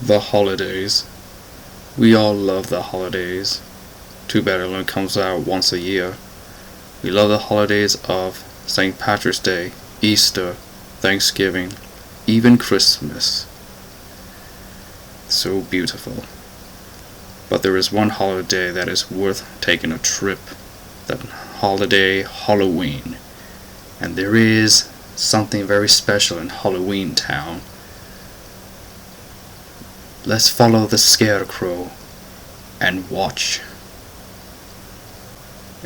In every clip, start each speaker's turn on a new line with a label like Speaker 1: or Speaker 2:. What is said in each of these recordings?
Speaker 1: The holidays. We all love the holidays. Too bad it only comes out once a year. We love the holidays of St. Patrick's Day, Easter, Thanksgiving, even Christmas. So beautiful. But there is one holiday that is worth taking a trip. That holiday, Halloween. And there is something very special in Halloween Town. Let's follow the scarecrow and watch.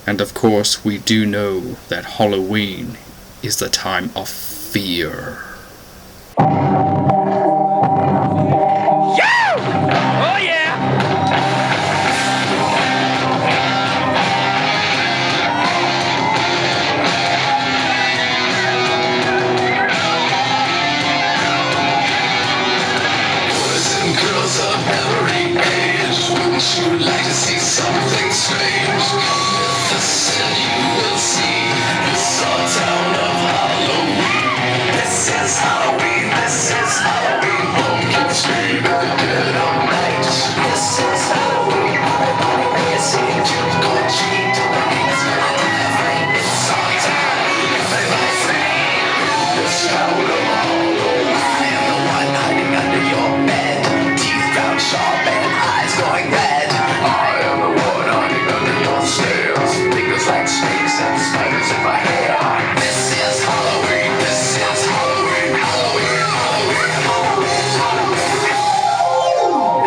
Speaker 1: And of course, we do know that Halloween is the time of fear.
Speaker 2: You'd like to see something strange. Listen, you will see. It's our town of Halloween. This is Halloween. This is Halloween. Pumpkin scream in the dead of night. This is Halloween. Everybody make a scene. Trick or treat. It's our town. Everybody scream. This town of Halloween. I am the one hiding under your bed. Teeth ground sharp and eyes going red. Like snakes and spiders in my hair. This is Halloween. This is Halloween. Halloween. Halloween. Halloween.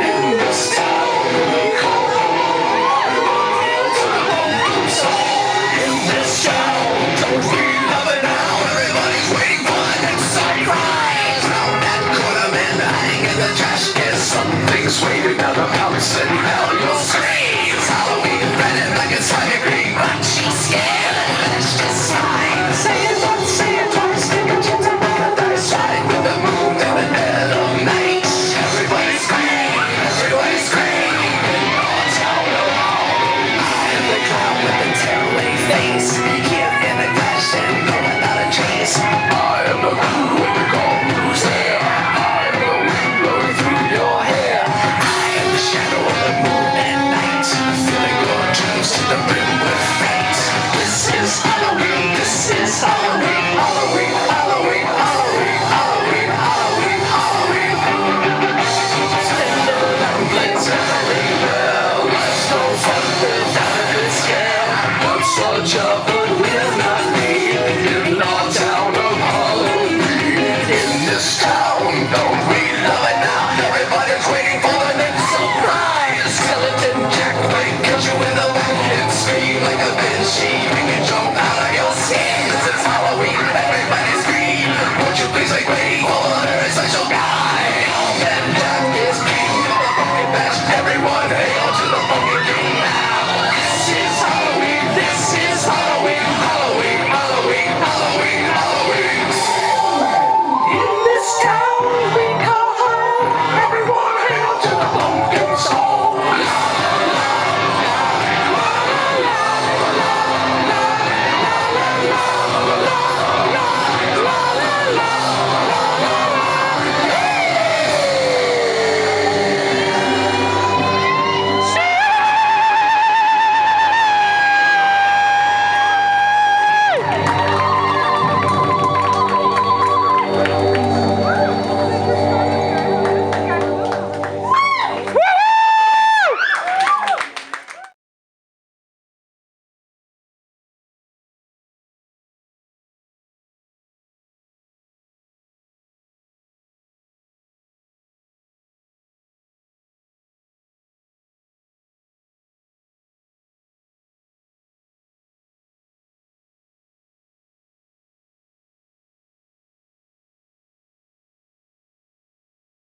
Speaker 2: In this town we call to the pumpkin song. In this town, don't we love it now? Everybody's waiting for the next surprise. Now that cornerman hanging in the trash can. Something's waiting out of house and hell. You'll scream. It's Halloween. Red and black and slimy green. She's scared, that's just fine. Say it once, say it twice. Stick a chance and make a dice. Ride with the moon in the dead of night. Everybody scream, everybody scream. In our town of Halloween. I am the clown with the terror face. Here in the crash and go without a trace. I am the crew with the gold blues hair. I am the wind blowing through your hair. I am the shadow of the moon at night. Filling your dreams to the brim with fate. This is Halloween, this is Halloween, Halloween, Halloween, Halloween, Halloween, Halloween, Halloween. Stand around, let's have a ring bell. Life's no fun without a good scare. One soldier, but we're not leaving in our town of Halloween. In this town, don't